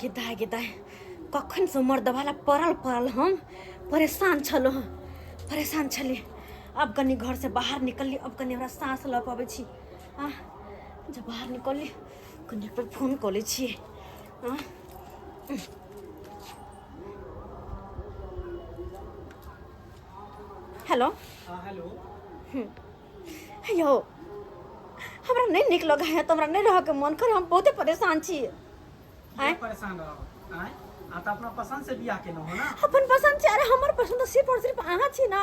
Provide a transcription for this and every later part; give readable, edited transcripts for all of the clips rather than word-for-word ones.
गिदाए कखन से मर्द वाला पड़ल हम परेशान छलो परेशान छली। अब कनी घर से बाहर निकलली, अब कनी हमरा सांस ल पाबै छी। जब बाहर निकलली कनी पर फोन कऽ लै छी। हेलो। हेलो। यौ हमरा नहीं निक लगा है, तो हमरा नहीं रह के मन कर, हम बहुते परेशान छी। परेशान रहो आय आ त अपना पसंद से बियाह केनो हो ना। अपन पसंद से, अरे हमर पसंद तो सिर्फ और सिर्फ अहाँ छी ना।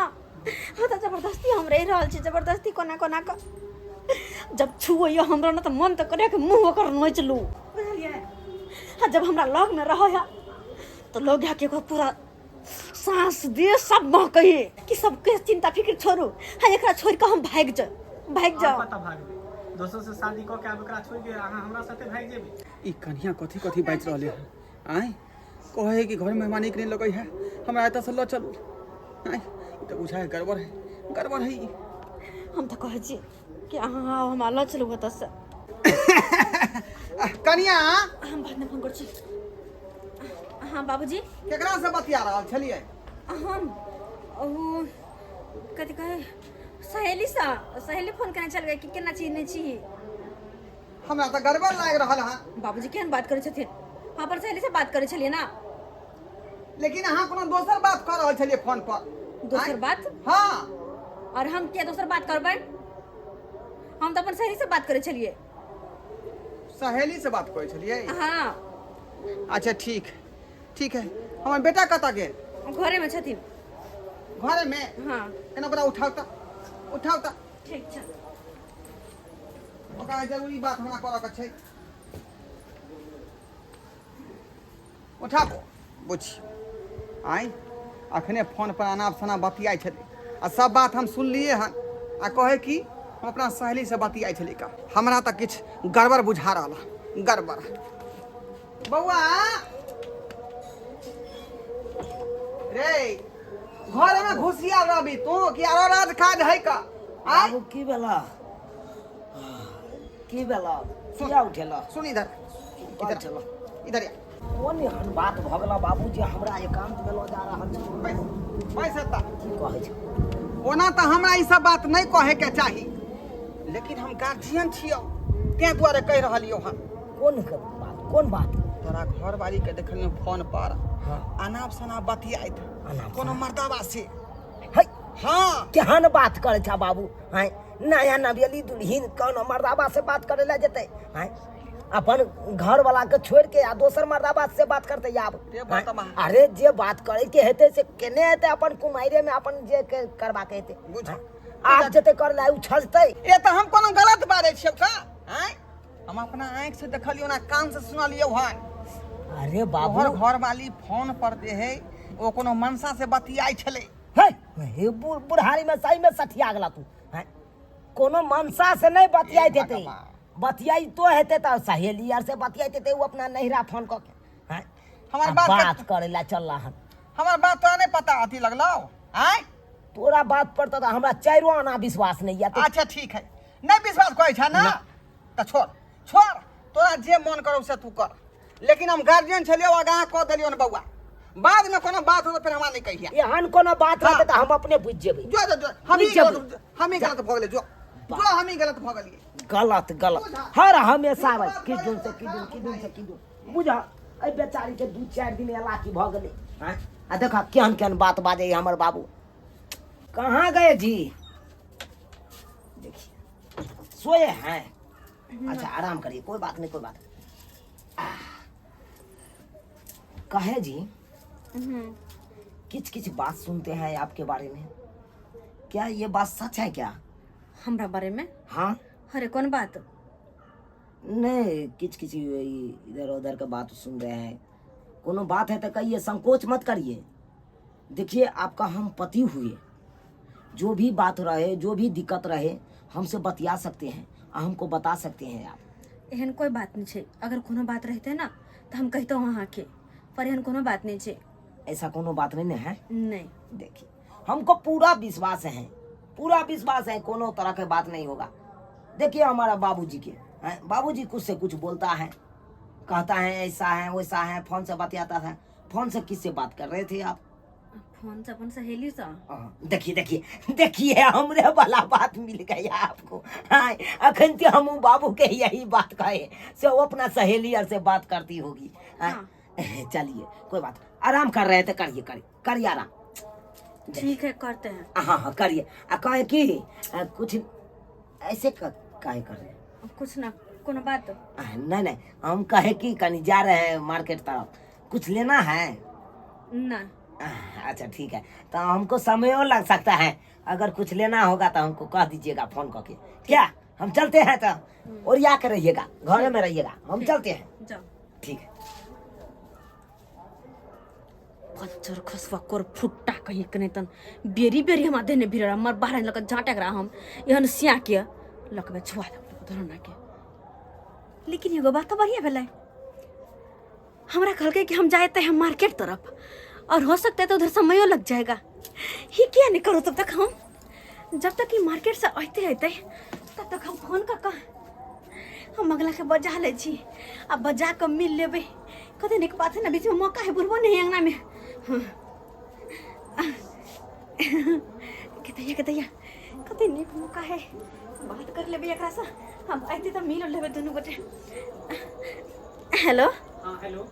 हाँ तो जबरदस्ती हम रह रहल छी, जबरदस्ती कोना कोना क जब छुइयो हमरा न त मन त करे के मुंह ओकर नोच लू, बुझलिए। हाँ जब हमरा लग में रहो है तो लोग है के पूरा सांस दे सब महकही कि सबके चिंता फिक्र छोड़ू। हाँ एकरा छोड़ के हम भाग जाओ। पता भागबे दोस्तों से शादी क के अब एकरा छोड़ के अहाँ हमरा साथे भाग जेबे। ई कन्या कथी बाज रहले है आय कहे कि घर में मेहमानी के लगे है, हमरा एत से ल चलू। आय ई त बुझाय गड़बड़ है ई। हम तो कहे छी कि अहाँ हमरा ल चलू ओत से। कन्या हम बाद में फोन कर छी। हाँ बाबूजी। केकरा से बतिया रहल छलिए? हम ओ कथी कहे सहेली फोन करने चल गए कि केना चीज नहीं छी। हमरा त गड़बड़ लाग रहल है। बाबूजी केहन बात करे छथिन? हाँ पर सहेली से बात करे छलिए ना। लेकिन अहाँ कोनो दोसर बात कर रहल छलिए फोन पर। दोसर बात? हाँ। और हम क्या दोसर बात करबै? हम तो अपन सहेली से बात करे छलिए। सहेली से बात करे छलिए? हाँ। अच्छा ठीक है। हमर बेटा कतऽ गेल? घरे में छथिन। घरे में? हाँ। एना ओकरा उठाउ त। ठीक छै। ओकरा जरूरी बात हमरा करऽ के छै। उठाबो बुझी आय अखने फोन पर अनाप शनाप बतियाई छलै आ सब बात हम सुनलिए हन आ कहे कि हम अपना सहेली से बतियाई छलै का। हमरा त किछ गड़बड़ बुझा रहल गड़बड़। बौआ रे घर में घुसिया रहबी तू कि आरो राज काज है का? आय बाबू की भेला किया उठेला? सुन इधर चलो इधर या। कोन एहन बात भ गेला बाबू जे हमरा एकांत में ल जा रहल छै? पैसा की कहै छै? ओना त हमरा ई सब बात नहीं कहे के चाही, लेकिन हम गार्जियन छियो ते द्वारे कह रहलियो हन। कोन बात? तोरा घर वाली के देखलियो फोन पर हाँ। अनाप शनाप बतियाइत कोनो मर्दावा से। है हाँ केहन बात करे छा बाबू? हैं नया नवेली दुल्हन कौन मर्दाबा से बात करे ला जेते? हैं अपन घर वाला के छोड़ के आ दोसर मर्दाबा से बात करते आब? अरे जे बात करे के हेते से केने हेते अपन कुमाइरे में अपन जे करबा के हेते बुझ आप जते कर ला उ छजते। ए त हम कोनो गलत बारे छियो का? हैं हम अपना आंख से देखलियो ना कान से सुनलियो हन। अरे बाबू घर वाली फोन पर दे है ओ कोनो मनसा से बतियाई छले। हे बुढ़ारी में सही में सठिया गेला तू। हैं कोनो मनसा से नहीं बतियाई देते, बतियाई तो हेते त सहेली यार से बतियाई देते वो अपना नहिरा फोन क के। हैं हमार बात करे ला चल रहा हन। हमार बात तो नहीं पता अथी लगलो। हैं तोरा बात पर तो हमरा चारो आना विश्वास नहीं है। अच्छा ठीक है, नहीं विश्वास करे छा ना त छोड़ तोरा जे मन करो से तू कर, लेकिन हम गार्जियन छलियो आगाह क देलियो न बउआ। बाद में कोनो बात हो तो फिर हमरा नहीं कहिया। एहन कोनो बात रहते त हम अपने बुझ जेबै। जो हम ही गलत भ गेले। जो हम ही गलत भ गेलिए। गलत हर हमेशा किदुन से बुझा ए बेचारी के 2-4 दिन एला की भ गेले। हैं आ देखा केहन बात बाजे हमर बाबू। कहाँ गए जी? देखिए सोए हैं। अच्छा आराम करिए, कोई बात नहीं। कहे जी किछ बात सुनते हैं आपके बारे में, क्या ये बात सच है क्या? हमरा बारे में? हाँ। अरे कौन बात? नहीं किछ इधर उधर का बात सुन रहे हैं। कोनो बात है तो कहिए, संकोच मत करिए। देखिए आपका हम पति हुए, जो भी बात रहे जो भी दिक्कत रहे हमसे बतिया सकते हैं, हमको बता सकते हैं आप। एहन कोई बात नहीं है। अगर कोनो बात रहते ना तो हम कहते वहाँ के, पर एहन कोनो बात नहीं है। ऐसा कोनो बात नहीं है? नहीं। देखिए हमको पूरा विश्वास है कोनो तरह के बात नहीं होगा। देखिए हमारा बाबूजी के बाबूजी कुछ से कुछ बोलता है कहता है ऐसा है वैसा है, फोन से बतियाता था। फोन से किससे बात कर रहे थे आप? फोन से अपन सहेली सा। देखिए देखिए देखिए, हमरे वाला बात मिल गई आपको। हाँ, अखन तो हम बाबू के यही बात कहे से वो अपना सहेली और से बात करती होगी। हाँ। चलिए कोई बात, आराम कर रहे थे, करिए करिए करिए आराम। ठीक है करते हैं। हाँ हाँ करिए। कहे कि कुछ ऐसे काहे कर रहे हैं? कुछ ना, कोनो बात। नहीं नहीं, हम कहे कि कहीं जा रहे हैं मार्केट तरफ, कुछ लेना है ना। अच्छा ठीक है, तो हमको समय लग सकता है, अगर कुछ लेना होगा तो हमको कह दीजिएगा फोन करके। क्या हम चलते हैं? तो और या कर रहिएगा, घर में रहिएगा, हम चलते हैं। जाओ। ठीक है। कच्चर खसवा कर फुट्टा कहीं कने तन बेरी बेरी हम देने भी रहा, मर बाहर लक झाटक रहा हम यहन सिया के लकबे छुआ धरना के। लेकिन एगो बात तो बढ़िया भेलै, हमरा कहलके कि हम जाए थे हम मार्केट तरफ, और हो सकता है तो उधर समयो लग जाएगा। ही क्या नहीं करो तब तक हम, जब तक कि मार्केट से आते आते तब तक हम फोन का हम अगला के बजा ले छी, अब बजा कर मिल लेबे। कते निक बात है ना, बीच में मौका है बुरबो नहीं अंगना में। कतैया कते निक मौका है, बात कर लेबे एकरा से। हम आइते त मिल लेबे दुनू गोटे। हेलो। हाँ हेलो,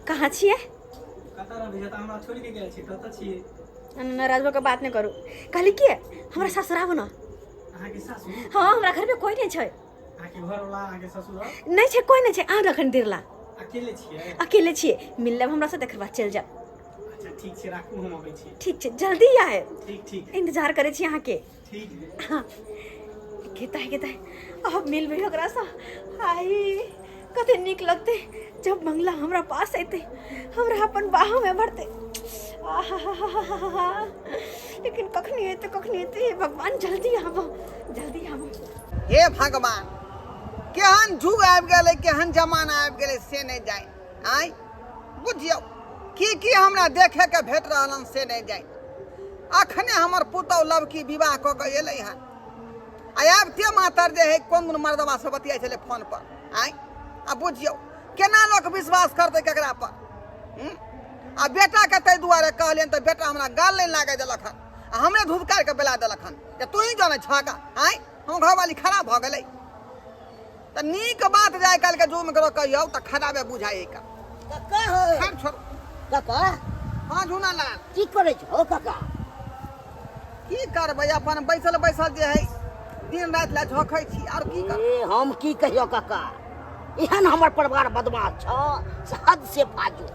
कहाँ छिए? कतऽ रहबै? जतऽ हमरा छोड़ि के गेल छी ततऽ छियै। नाराजबो के बात नहीं करू। कहली कि हमरा ससुराबो ना। अहाँके सासू? हाँ, हमरा घर में कोई नहीं छै। अहाँके घरवाला, अहाँके ससुर नहीं छै, कोई नहीं छै। आ रखन दिरला अकेले छियै? अकेले छिए। मिल लेब हमरा से, देख बाद चल जा। अच्छा ठीक छै, राखू, हम अबै छी। ठीक छै, जल्दी आए। ठीक ठीक इंतजार करे छी अहाँ के। ठीक है। हाँ, कहता है अब मिल भी ओकरा सा। आई कते निक लगते जब मंगला हमरा पास आते, हमरा अपन बाहों में भरते। लेकिन कखनी एते भगवान, जल्दी आबो जल्दी आबो। हे भगवान, केहन जुग आबि गेलै, केहन जमाना आबि गेलै से नहीं जाए। आय बुझियौ की हमरा देखे के भेट रहलन से नहीं जाए। अखने हमर पुतौ लवकी विवाह कऽ के एलै हन, आबते मातर जे है कोन कोन मर्दवा से बतियाइ छलै फोन पर। आय आ बुझियौ केना लोक विश्वास करतै केकरा पर। आ बेटा के ताहि दुआरे कहलियनि तऽ बेटा हमरा गाल नहीं लागे देलक हन, आ हमरे धुधकार के बेला देलक हन जे तू ही जाने छका। आय हम घरवाली खराब भऽ गेलै तऽ नीक बात जाय काल के जुग में करो कहियौ तऽ खराबे बुझाइ का। काका हो खैर छोड़। काका, हाँ झूना लाल, की करे छो काका? की करबै, अपन बैसल बैसल जे है दिन रात ला झोकै छी, और की कर। ए हम की कहियो काका, एहन हमर परिवार बदमाश छ, हद से फाजू।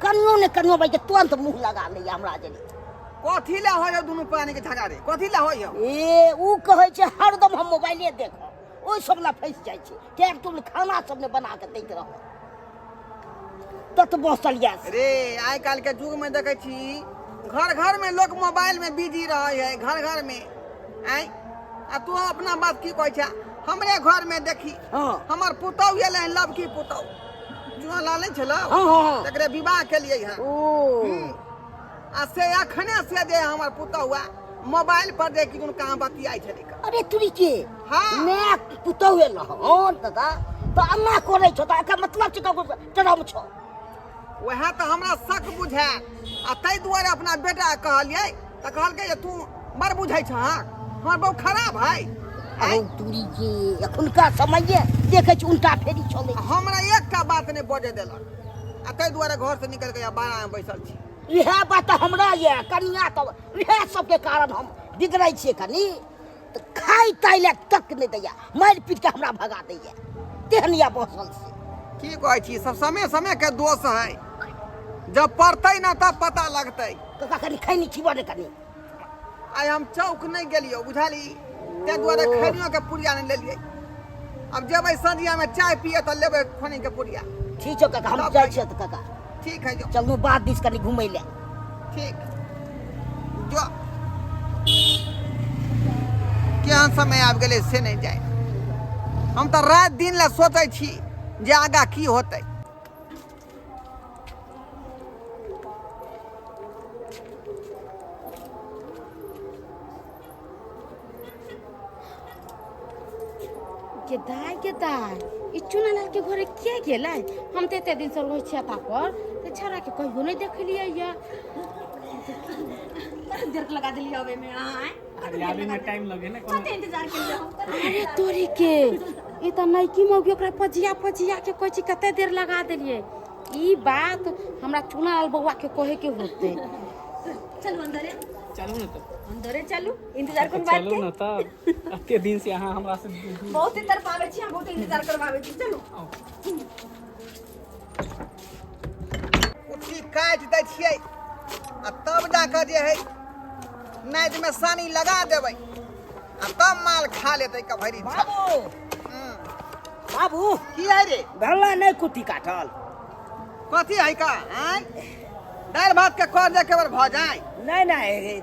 कनियो ने कनियो भाई के तुरंत मुंह लगा ले हमरा जनी। कथी ला होय दुनू पानी के झगड़ा रे, कथी ला होय? ए ऊ कहै छै हरदम हम मोबाइले देखो, ओइ सब ला फंस जाइ छै। के तुम खाना सब ने बना के दैत रहो तत बसल यास रे। आइ काल के युग में देखे छी घर घर में लोग मोबाइल में बिजी रहे है, घर घर में। आय आ तू अपना बात की कहै छै? हमरे घर में देखी, हाँ हमर पुतौ एलै हन, लवकी पुतौ जुआ लाले छलो, हाँ हाँ तकरे विवाह केलियै हन। ओ आ से अखने से जे हमर पुतौ हुआ मोबाइल पर देख कि कहाँ बतियाइ छलै। अरे तुरी के हाँ। मैं पुतौए ल हन दादा तो अम्मा करे छो, त एकर मतलब छै ककरो टरम छो। वह तो हमरा शक बुझा, आ ताहि दुआरे अपना बेटा कहलियै तऽ कहलकै जे तू बड़ बुझै छ। हमर बहु खराब है। अहो तुरी के एखुनका समय देखे छी उल्टा फेरी चले। हमरा एकटा बात नहीं बजे देलक, आ ताहि दुआरे घर से निकल के बाहर में बैसल छी। इहे बात हमरा ये कनिया, तो इहे सब के कारण हम बिगड़ै छियै कनी। तो खाई ताइले तक नहीं दैया, मार पीट के हमरा भगा दैया, तेहनिया बसल से। की कहै छी, सब समय समय के दोष है, जब पड़तै ना तब पता लगतै। काका कनी खैनी खिबो ने कनी। आइ हम चौक नहीं गेलियो, बुझाली, ताहि दुआरे खैनियो के पुड़िया नहीं लेलियै। अब जेबै संझिया में चाय पिए तो लेबै खैनी के पुड़िया। ठीक है काका, हम जाइ छियै त काका। ठीक है जो। चलू बाद दिस कनी घुमै ले। ठीक जो। केहन समय आबि गेलै से नहीं जाए। हम तो रात दिन ला सोचै छी जे आगा की होतै। गेदाय ई चुनालाल के घरे किया गेलै? हम ते एते दिन से रहै छियै ता पर ते छौरा के कहियो नहीं देखलियै या। देर लगा दिली हवे में आए अरे आवे में टाइम लगे ना कोनो। कते इंतजार कर लियो अरे तोरी के ई त नैकी मौगी ओकरा पजिया के कहै छी कते देर लगा देलियै। ई बात हमरा चुनालाल बउआ के कहे के होते। चलो अंदर चलू ना तो। अंदर चलू इंतजार कर बात चलू ना तब। अते दिन से यहाँ हमरा से बहुत इधर पावे छी हम बहुत इंतजार करवावे छी चलो कुट्टी काट दै छियै आ तब जाकर जे है नाइट में सानी लगा देबै आ तब माल खा लेतै कभरी। बाबू बाबू की है रे? भला नहीं कुट्टी काटल? कथी है का? आय दाल भात के कर जे केवल भ जाए नहीं नहीं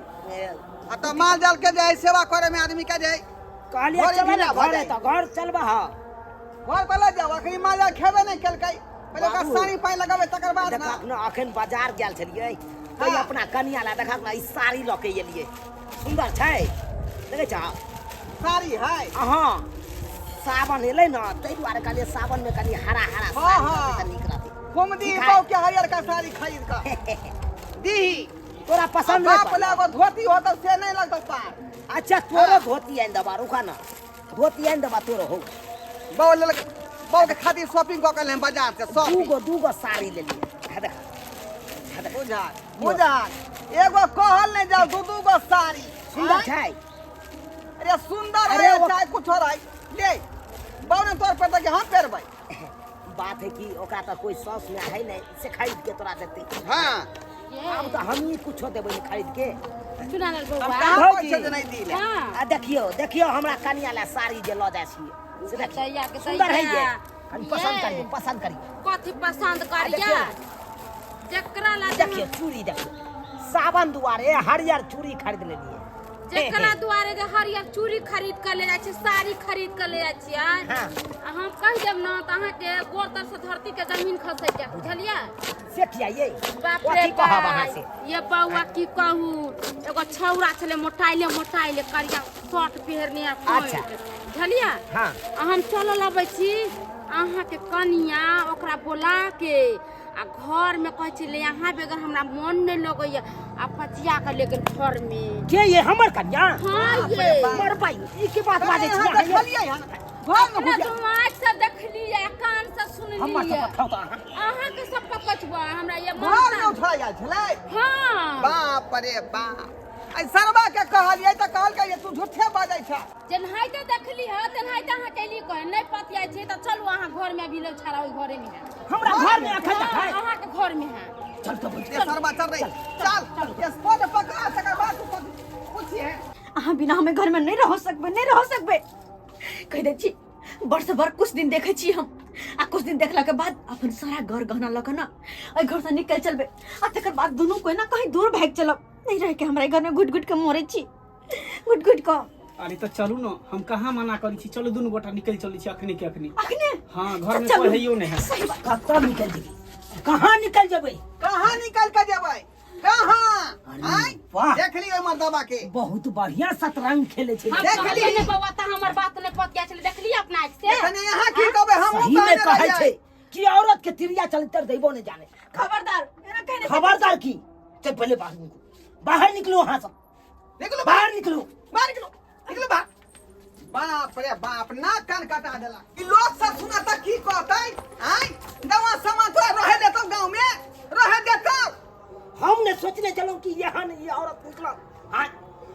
आ त माल जाल के जे है सेवा करे में आदमी के जे है कहलिए घरे चल बिना ना भऽ घर जाइ। तो घर चलबा हा घर पर ले जाओ अखनी माल जाल खेबे नहीं केलकै पहिले ओकरा बाबू। सानी पानी लगाबे तकर बाद देखा ना। अपना अखन बाजार गेल छलिए तो हाँ। अपना कनिया ला देखा अपना ई साड़ी ल के एलिए सुंदर छै देखे छ साड़ी है हां सावन एलै न तै दुआरे कहलिए सावन में कनी हरा हरा हाँ, साड़ी हाँ। रहतै त नीक रहतै। घुमदी ठीक है। पाव के हरियर का साड़ी खरीद कर दी तोरा पसंद बाप नहीं ले वो धोती होता से नहीं लगता पार। अच्छा तोरो हाँ। धोती आइन दबा रुका ना धोती आइन दबा तोरो हो बहु बहु के खातिर शॉपिंग क के ले बाजार से शॉपिंग दूगो साड़ी ले लिए है देख बुझा बुझा एगो कहल नहीं जाओ दू दू गो साड़ी सुंदर आय? छै अरे सुंदर अरे है वो- चाहे कुछ हो रहा है ले बहु ने तोर पर के हम पेरबै। बात है कि ओकरा तो कोई सौस में है नहीं से खरीद के तोरा देते हां अब तो हम ही कुछ देबै खरीद के चुनालाल हम बउआ कहाँ भौजी। पैसे नहीं दी ले। हां आ देखियो हमरा कनिया ला साड़ी जे ल जाय छिए से देखियो दैया के सुंदर है दैया। ये कनी पसंद ये। करियो पसंद करियो कथि पसंद करिया देखियो। जकरा ला देखियो चूड़ी देखियो सावन दुआरे हरियर चूड़ी खरीद लेलिए जकरा दुआरे जे हरियर चूड़ी खरीद के ले जाय छै साड़ी खरीद के ले जाय छियै हाँ। आ हम कह देब न त अहाँ के गोर तर से धरती के जमीन खसै जाय बुझलियै? से किया ये बाप रे कथी कहब अहाँ बाप से ये बउआ की कहू एगो छौरा छले मोटाइले करिया शर्ट पहरने आ अच्छा। बुझलियै? हाँ। आ हम चलल अबै छी अहाँ के कनिया ओकरा बोला के आ घर में कहै छी ले यहाँ बेगर हमरा मन नहीं लगैया आ पचिया के लेकिन घर में के ये हमर कन्या हाँ ये मर पाई ई के बात बाजै छी यहाँ अहाँ ये? देखलिए यहाँ घर में अपना घुसिया तुम आँख से देखलिए कान से हमर सुनलिए सब खाओ त अहाँ अहाँ के सब पकचबा हमरा ये घर में मन उठा गेल छलै। हाँ बाप रे बाप आई सरवा के कहलिए त कहल के तू झूठे बाजै छ। जेनाहिते देखली है तेनाहिते अहाँ कैली कहे नहीं पतियाई छै त चलू अहाँ घर में अभी लोग छड़ा ओइ घरे में है हमरा घर में अखन तक है अहाँ के घर में है चल तो ये सरवा चल रही चल स्पॉट पकड़ा तकर बाद तू पूछिए अहाँ बिना हमें घर में नहीं रह सकबे कह दे छी वर्ष भर कुछ दिन देखे छी हम आ कुछ दिन देखला के बाद अपन सारा घर गहना लक ना ओइ घर से निकल चलबे आ तकर बाद दोनों कोई ना कहीं दूर भाग चलब नहीं रह के हमरा घर में घुट घुट के मरे छी घुट घुट के अरे तो चलू ना हम कहाँ मना करी छी चलो दुनू गोटा निकल चली छी अखनी के अखनी। अखने हाँ घर में चलू। कोई हैयो नहीं है। सही बात कतऽ निकल जेबै कहाँ निकल जेबै कहां निकल के जेबै कहां अरे आई वाह। देख लियो मर्दबा के बहुत बढ़िया शतरंज खेले छै हम देख कहलिए ली। ने बउआ त हमर बात ने पतिया छले देखली अपना आँख से कने यहाँ की कहबे हम सही में कहै छै कि औरत के तिरिया चलतर देबो नहीं जाने खबरदार मेरा कहने से खबरदार की चल पहले बाहर निकलो वहां से निकलो बाहर निकलो बाहर निकलो निकलो बाहर। बाप रे बाप ना कान कटा देला ई लोग सब सुनाता की कहतै आई दवा समा तो रहे देतो गांव में रहे देतो। हमने सोचने चलो कि यहाँ नहीं ये औरत निकला हाँ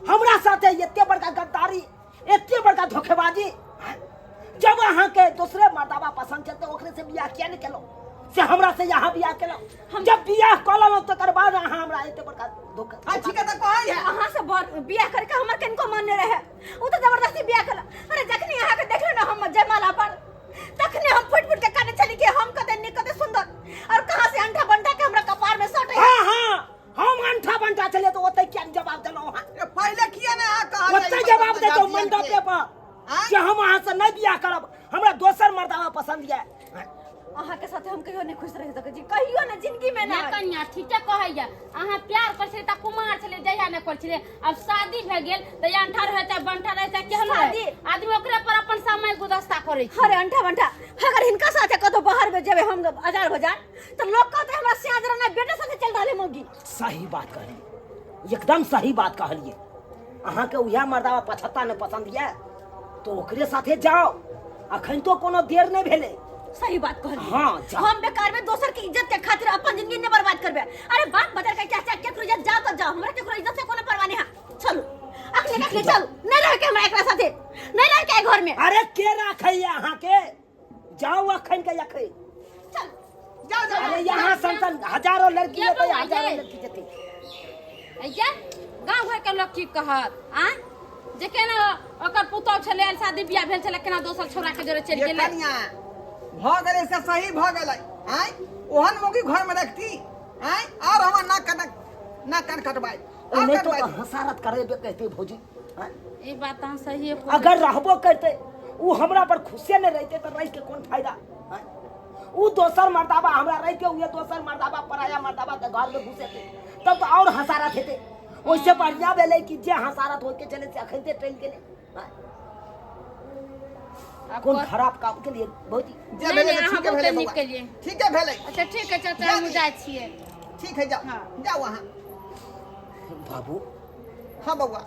हमरा साथे एते बड़का गद्दारी एते बड़का धोखेबाजी हाँ? जब अहाँ के दूसरे मर्दाबा पसंद चलते ओकरे से बियाह किया नहीं केलो से हमरा से यहाँ बियाह केलो हम जब बियाह कलम तकर बाद अहाँ हमरा एते बड़का धोखा आई ठीक है तो कहै है अहाँ से बियाह करके हमर किनको मानने रहे उ तो जबरदस्ती बियाह कला अरे जखनी अहाँ के देखले ना हम जयमाला पर तखने हम फुट फुट के काने चली के हम कते निक कते सुंदर और कहां से अंठा बंटा के हमरा कपार में सटे हाँ हाँ हम अंठा बंटा चले तो ओते क्या जवाब देलो वहाँ ये पहले किया ने आ कहा ओते जवाब दे दो मंडपे पर हाँ? कि हम अहाँ से नहीं बियाह करब हमरा दोसर मर्दाबा पसंद है अहाँ के साथ हम कहियो नहीं खुश रह सकै छी, कहियो ना जिंदगी में ना। ना कन्या ठीके कहैया, अहाँ प्यार कर छलै त कुमार छलै जहिया नहि कर छलै, अब शादी भ गेल त या अंठा रहै छै बंठा रहै छै केहन शादी? आदमी ओकरे पर अपन समय गुदस्ता करै छै। अरे अंठा बंठा अगर हिनका साथे कतो बाहर में जेबे हम हजार बजार तो लोग कहते हमरा सियाजरा ना बेटे साथे चल रहले मौगी। सही बात कहलिए, एकदम सही बात कहलिए। अहाँ के उहे मर्दावा 75 ने पसंद ये तो ओकरे साथे जाओ, अखन तो कोनो देर नहीं भेले। सही बात कहली। हाँ, जा। हम बेकार में दोसर की इज्जत के खातिर अपन जिंदगी ने बर्बाद करबे। अरे बात बदल के क्या केकरो इज्जत जाओ तो जाओ, हमरा केकरो इज्जत से कोनो परवाह नहीं है। चलो अखले चल, नहीं रह के हमरा एकरा साथे, नहीं रह के घर में। अरे के राखैया अहाँ के, जाओ अखन के यखे चल जाओ जाओ अरे यहाँ संसन हजारों लड़की है, बउआ, हजारों ये। लड़की जते अइया गांव घर के लोग की कहत आ जे केना ओकर पुतौ छलै शादी बियाह भेल छलै केना दोसर छोरा के जोरे चलि ये गेलै। कन्या भ गेलै से सही भ गेलै। आय ओहन मौगी घर में रखती आय और हम ना कान कटबाई और नहीं तो कटबाई। हसारत करेबे कहते भौजी। हाँ? ई बात अहाँ सही अगर रहबो करते उ हमरा पर खुशे नहीं रहते तो रह के कौन फायदा। हाँ? उ दोसर मर्दाबा हमरा रहते हुए दोसर मर्दाबा पराया मर्दाबा के घर में घुसेते तब तो और हसारत हेते। ओइसे बढ़िया भेलै कि जे हसारत होके चले से अखनते ट्रेन गेले। हाँ? कौन खराब काम के लिए भौजी। जे नहीं, भेलै नहीं, ठीक है अहाँ भेलै बहुत बउआ। निकलिए। ठीक है भेलै। अच्छा ठीक है चाचा हम जाइ छियै। ठीक है जाओ जाओ वहाँ। बाबू हाँ बउआ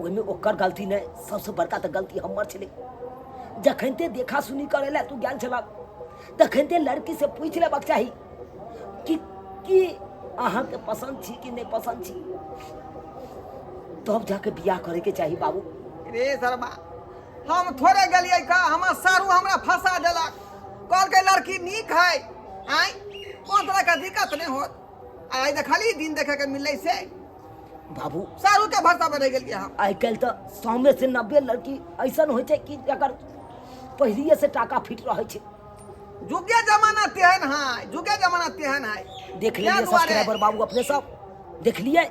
ओइमे ओकर गलती नहीं, सबसे बड़का तो गलती हमर छलै। जखनते देखा सुनी करे ला तू गेल छला तखनते लड़की से पूछ लेबाक चाही कि अहाँ के पसंद छी कि नहीं पसंद छी, तब जाके बियाह करे के चाही बाबू। रे शर्मा हम थोड़े गेलिए का, हमार सारू हमरा फंसा देलक, कहल के लड़की नीक है। आय कोन तरह का दिक्कत नहीं होत। आय देखली दिन देखे के मिलै से बाबू सारू के भरसा पर रह गेलिए हम। आइ काल्हि तो 100 में से 90 लड़की ऐसन होइ छै कि जकर पहलिए से टाका फिट रहे छै। जुगे जमाना तेहन है, जुगे जमाना तेहन है। देख क्या लीजिए दुआरे? सब्सक्राइबर बाबू अपने सब देख लिए।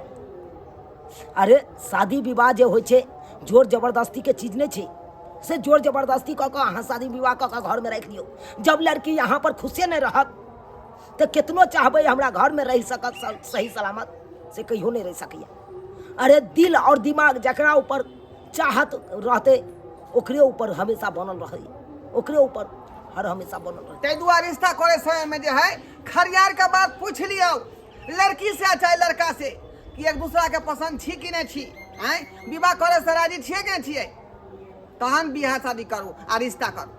अरे शादी विवाह जे होइ छै जोर जबरदस्ती के चीज नहीं छै, से जोर जबरदस्ती कऽ कऽ अहाँ शादी विवाह कऽ कऽ घर में रख लियो। जब लड़की यहाँ पर खुशे नहीं रहत तो कितनो चाहबै हमरा घर में रह सकत सही सलामत, से कहियो नहीं रह सकैया। अरे दिल और दिमाग जकरा ऊपर चाहत रहते ओकरे ऊपर हमेशा बनल रहे, ओकरे ऊपर हर हमेशा बनल रहे। ते दुआरे रिश्ता करे समय में जे है खरियार के बात पूछ लियो लड़की से चाहे लड़का से कि एक दूसरा के पसंद छी कि नहीं छी। आय विवाह करे से राजी छिए कि नहीं छिए, तहन बियाह शादी करू आ रिश्ता करू।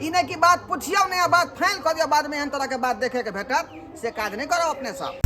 ई नहीं कि बात पूछियो नहीं, बात फाइनल कर दियो, बाद में एहन तरह के बात देखे के भेटत से काज नहीं करो अपने सब।